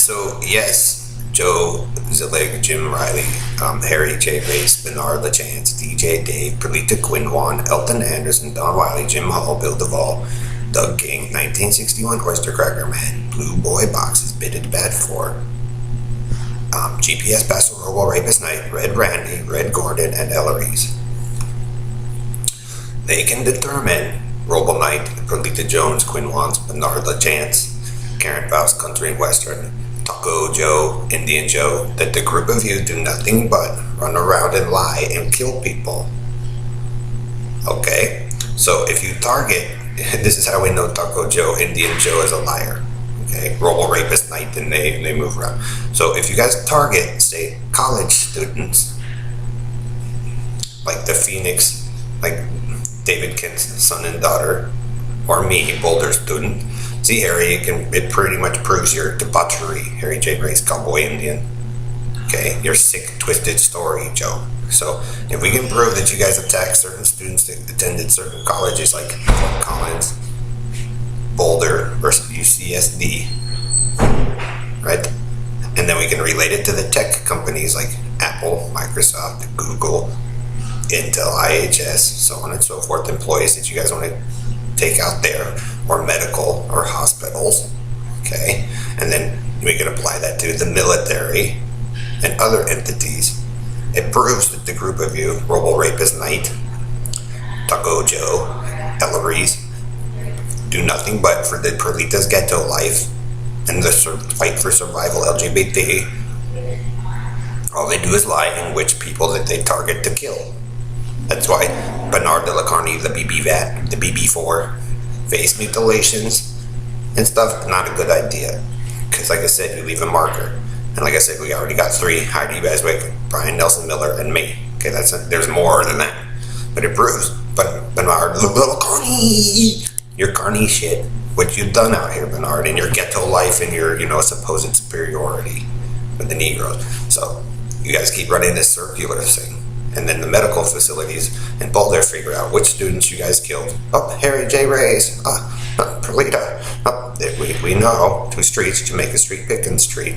So yes, Joe Zillig, Jim Riley, Harry J. Race, Bernard LaChance, DJ Dave, Perlita Quinwan, Elton Anderson, Don Wiley, Jim Hall, Bill Duvall, Doug King, 1961 Oyster Cracker Man, Blue Boy Boxes, Bitted Bad 4, GPS Pastor Robo Rapist Knight, Red Randy, Red Gordon, and Elleries. They can determine Robo Knight, Perlita Jones, Quinwans, Bernard LaChance, Karen Faust, Country and Western, Taco Joe, Indian Joe, that the group of you do nothing but run around and lie and kill people. Okay? So if you target, this is how we know Taco Joe, Indian Joe is a liar. Okay? Robo Rapist Knight, then they move around. So if you guys target, say, college students, like the Phoenix, like David Kent's son and daughter, or me, Boulder student. See, Harry, it pretty much proves your debauchery, Harry J. Race, Cowboy Indian. Okay, your sick, twisted story, Joe. So, if we can prove that you guys attacked certain students that attended certain colleges like Collins, Boulder, versus UCSD, right? And then we can relate it to the tech companies like Apple, Microsoft, Google, Intel, IHS, so on and so forth, employees that you guys want to take out there, or medical, or hospitals, okay? And then we can apply that to the military and other entities. It proves that the group of you, Robo Rapist Knight, Taco Joe, Elleries, do nothing but for the Perlita's ghetto life and the fight for survival LGBT. All they do is lie and witch people that they target to kill. That's why Bernard de la Carney, the BB-VAT, the BB4, face mutilations and stuff, not a good idea. Because like I said, you leave a marker. And like I said, we already got 3, Heidi Beswick, Brian Nelson Miller, and me. Okay, there's more than that. But it proves, Bernard de la Carney, your Carney shit, what you've done out here, Bernard, in your ghetto life and your, supposed superiority with the Negroes. So, you guys keep running this circular thing. And then the medical facilities in Boulder figure out which students you guys killed. Oh, Harry J. Race. Perlita. We know 2 streets, Jamaica Street, Pickens Street.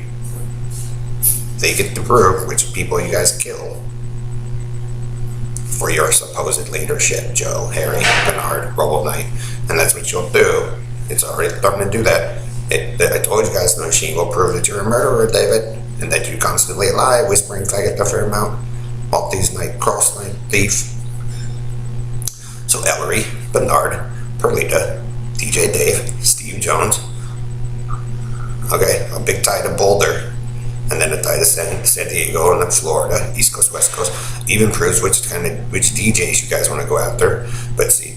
They get to prove which people you guys killed for your supposed leadership, Joe, Harry, Bernard, Robo Knight. And that's what you'll do. It's already starting to do that. I told you guys the machine will prove that you're a murderer, David, and that you constantly lie, whispering faggot to Fairmount. Maltese Night, Crossline, Thief. So Ellery, Bernard, Perlita, DJ Dave, Steve Jones. Okay, a big tie to Boulder. And then a tie to San Diego and then Florida, East Coast, West Coast. Even proves which DJs you guys want to go after. But see,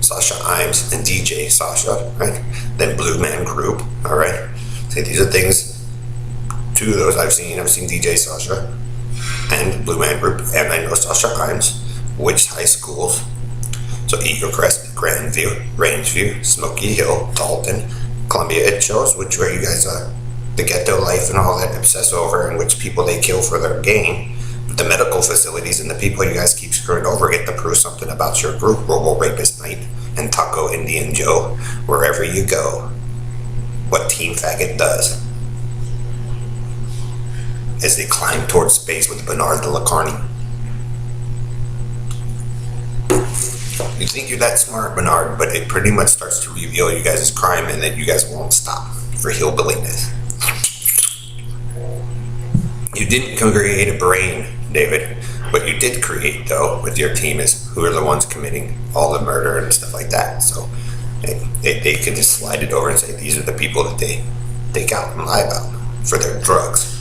Sasha Imes and DJ Sasha, right? Then Blue Man Group, alright? See, these are things, 2 of those I've seen. I've seen DJ Sasha and Blue Man Group, and I know Sasha Imes, which high schools. So Eagle Crest, Grandview, Rangeview, Smoky Hill, Dalton, Columbia. It shows which way you guys are. The ghetto life and all that obsess over, and which people they kill for their gain. But the medical facilities and the people you guys keep screwing over get to prove something about your group, Robo Rapist Knight and Taco Indian Joe, wherever you go. What Team Faggot does as they climb towards space with Bernard de la Carney. You think you're that smart, Bernard, but it pretty much starts to reveal you guys' crime and that you guys won't stop for hillbilliness. You didn't create a brain, David. What you did create, though, with your team is who are the ones committing all the murder and stuff like that. So they could just slide it over and say these are the people that they take out and lie about for their drugs.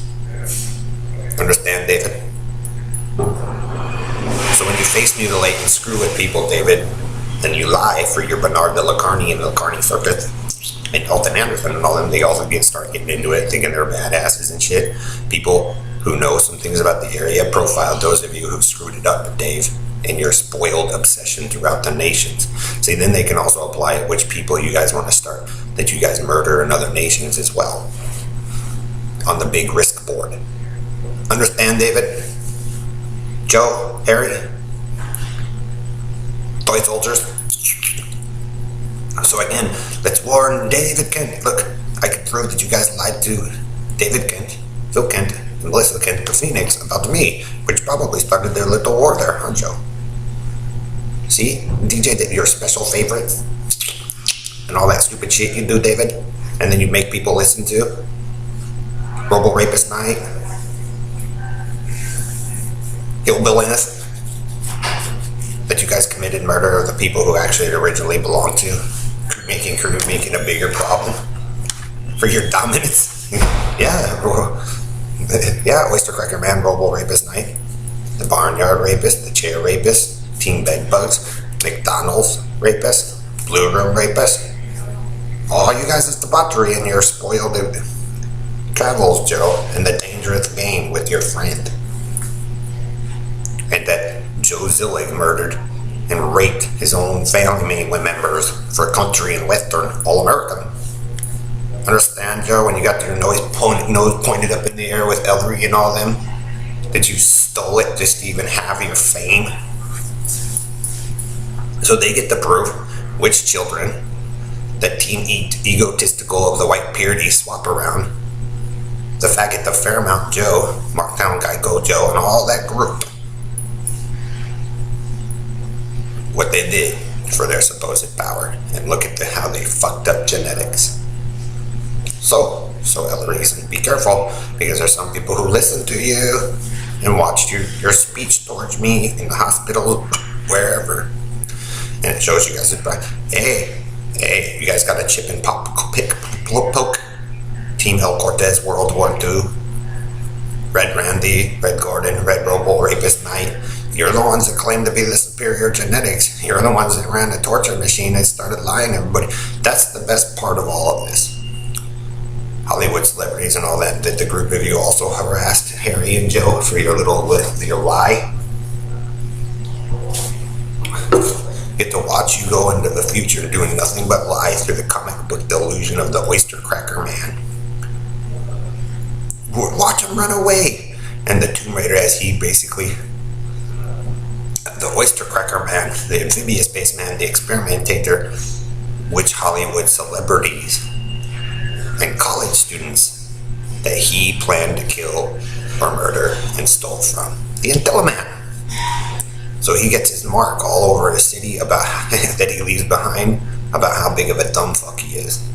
Understand, David? So when you face mutilate and screw with people, David, then you lie for your Bernard de la Carney and the Carney Circus and Elton Anderson and all them. They also start getting into it, thinking they're badasses and shit. People who know some things about the area profile those of you who screwed it up, Dave, in your spoiled obsession throughout the nations. See, then they can also apply it which people you guys want to start, that you guys murder in other nations as well on the big risk board. Understand, David? Joe, Harry, toy soldiers. So again, let's warn David Kent. Look, I can prove that you guys lied to David Kent, Phil Kent, and Melissa Kent to Phoenix about me, which probably started their little war there, huh, Joe? See, DJ, that your special favorite and all that stupid shit you do, David, and then you make people listen to Robo Rapist Night, Hillbilliness, that you guys committed murder of the people who actually originally belonged to, making a bigger problem for your dominance. Yeah, Oyster Cracker Man, Robo Rapist Night, the Barnyard Rapist, the Chair Rapist, Team Bedbugs, McDonald's Rapist, Blue Room Rapist. All you guys' debauchery and your spoiled travels, Joe, and the dangerous game with your friend. And that Joe Zillig murdered and raped his own family members for country and western all-American. Understand, Joe, when you got your nose pointed up in the air with Ellery and all them, that you stole it just to even have your fame? So they get to prove which children that Team egotistical of the white purity swap around. The faggot, the Fairmount Joe, Marktown Geico Joe, and all that group, what they did for their supposed power, and look at how they fucked up genetics. So Ellery's, be careful, because there's some people who listen to you and watched your speech towards me in the hospital, wherever, and it shows you guys that, hey, you guys got a chip and poke. Team El Cortez, World War II, Red Randy, Red Gordon, Red Robo Rapist Knight. You're the ones that claim to be the superior genetics. You're the ones that ran the torture machine and started lying to everybody. That's the best part of all of this. Hollywood celebrities and all that. Did the group of you also harassed Harry and Joe for your lie? Get to watch you go into the future doing nothing but lie through the comic book delusion of the Oyster Cracker Man. Watch him run away. And the Tomb Raider, as he basically, the Oyster Cracker Man, the amphibious spaceman, the experimentator, which Hollywood celebrities and college students that he planned to kill or murder and stole from. The Intelliman. So he gets his mark all over the city about that he leaves behind about how big of a dumb fuck he is.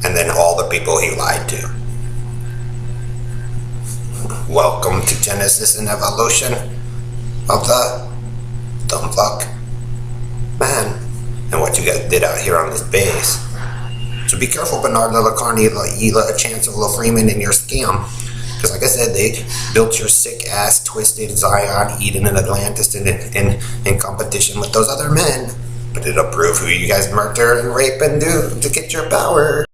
And then all the people he lied to. Welcome to Genesis and Evolution of the dumb fuck man, and what you guys did out here on this base. So be careful, Bernardo Lacarni, Ela, Chancellor Freeman, and your scam. Because like I said, they built your sick ass, twisted Zion, Eden, and Atlantis in competition with those other men. But it'll prove who you guys murder and rape and do to get your power.